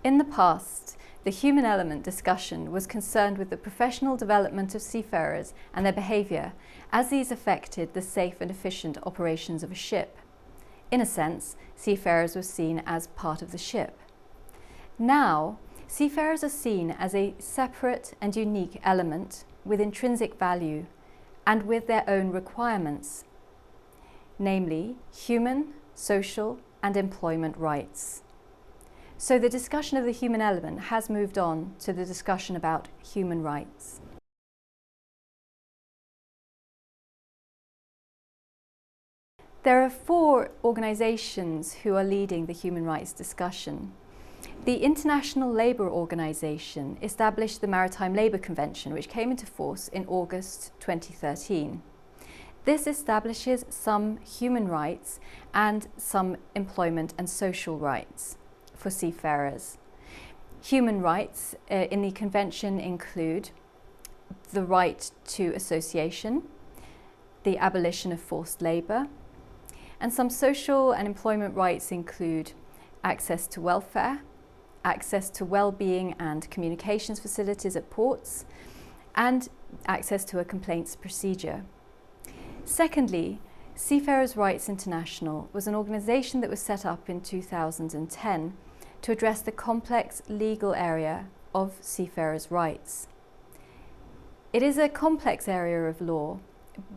In the past, the human element discussion was concerned with the professional development of seafarers and their behaviour as these affected the safe and efficient operations of a ship. In a sense, seafarers were seen as part of the ship. Now, seafarers are seen as a separate and unique element with intrinsic value and with their own requirements, namely human, social and employment rights. So the discussion of the human element has moved on to the discussion about human rights. There are 4 organisations who are leading the human rights discussion. The International Labour Organization established the Maritime Labour Convention, which came into force in August 2013. This establishes some human rights and some employment and social rights for seafarers. Human rights in the convention include the right to association, the abolition of forced labour, and some social and employment rights include access to welfare, access to well-being and communications facilities at ports, and access to a complaints procedure. Secondly, Seafarers' Rights International was an organisation that was set up in 2010 to address the complex legal area of seafarers' rights. It is a complex area of law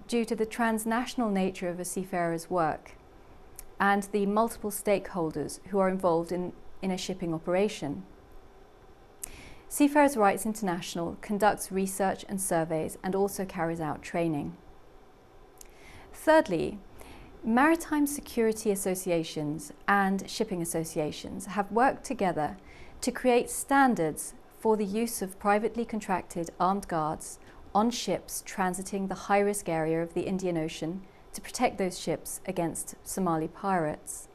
due to the transnational nature of a seafarer's work and the multiple stakeholders who are involved in a shipping operation. Seafarers' Rights International conducts research and surveys and also carries out training. Thirdly, maritime security associations and shipping associations have worked together to create standards for the use of privately contracted armed guards on ships transiting the high-risk area of the Indian Ocean to protect those ships against Somali pirates.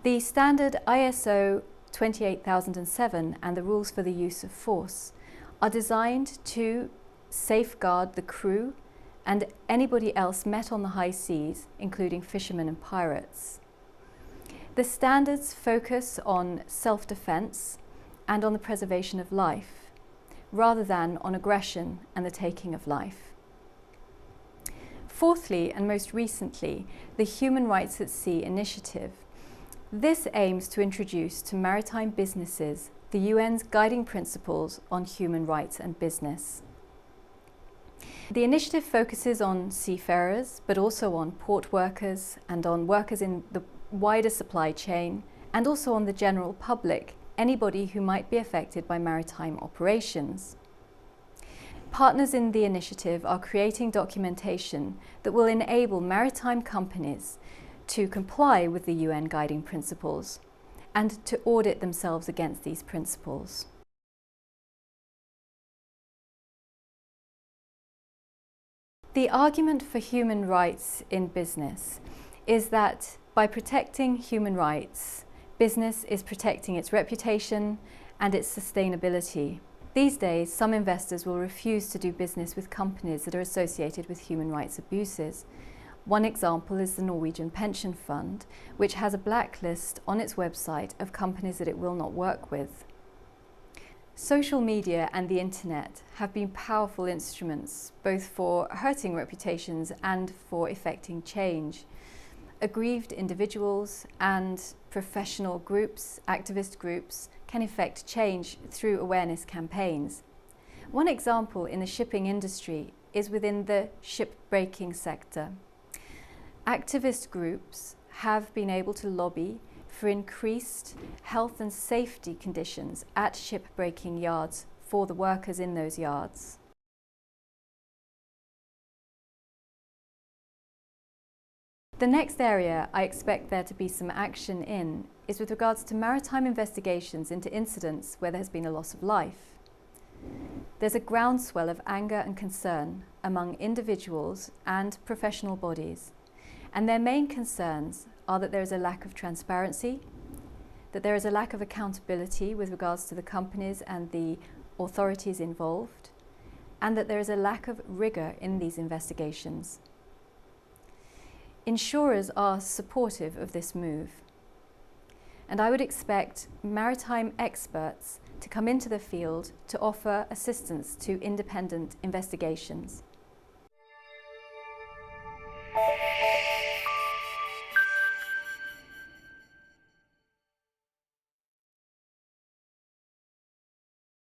The standard ISO 28007 and the rules for the use of force are designed to safeguard the crew and anybody else met on the high seas, including fishermen and pirates. The standards focus on self-defense and on the preservation of life, rather than on aggression and the taking of life. Fourthly, and most recently, the Human Rights at Sea initiative. This aims to introduce to maritime businesses the UN's guiding principles on human rights and business. The initiative focuses on seafarers, but also on port workers and on workers in the wider supply chain, and also on the general public, anybody who might be affected by maritime operations. Partners in the initiative are creating documentation that will enable maritime companies to comply with the UN guiding principles and to audit themselves against these principles. The argument for human rights in business is that by protecting human rights, business is protecting its reputation and its sustainability. These days, some investors will refuse to do business with companies that are associated with human rights abuses. One example is the Norwegian Pension Fund, which has a blacklist on its website of companies that it will not work with. Social media and the internet have been powerful instruments both for hurting reputations and for effecting change. Aggrieved individuals and professional groups, activist groups, can effect change through awareness campaigns. One example in the shipping industry is within the shipbreaking sector. Activist groups have been able to lobby for increased health and safety conditions at shipbreaking yards for the workers in those yards. The next area I expect there to be some action in is with regards to maritime investigations into incidents where there has been a loss of life. There's a groundswell of anger and concern among individuals and professional bodies, and their main concerns are that there is a lack of transparency, that there is a lack of accountability with regards to the companies and the authorities involved, and that there is a lack of rigour in these investigations. Insurers are supportive of this move. and I would expect maritime experts to come into the field to offer assistance to independent investigations.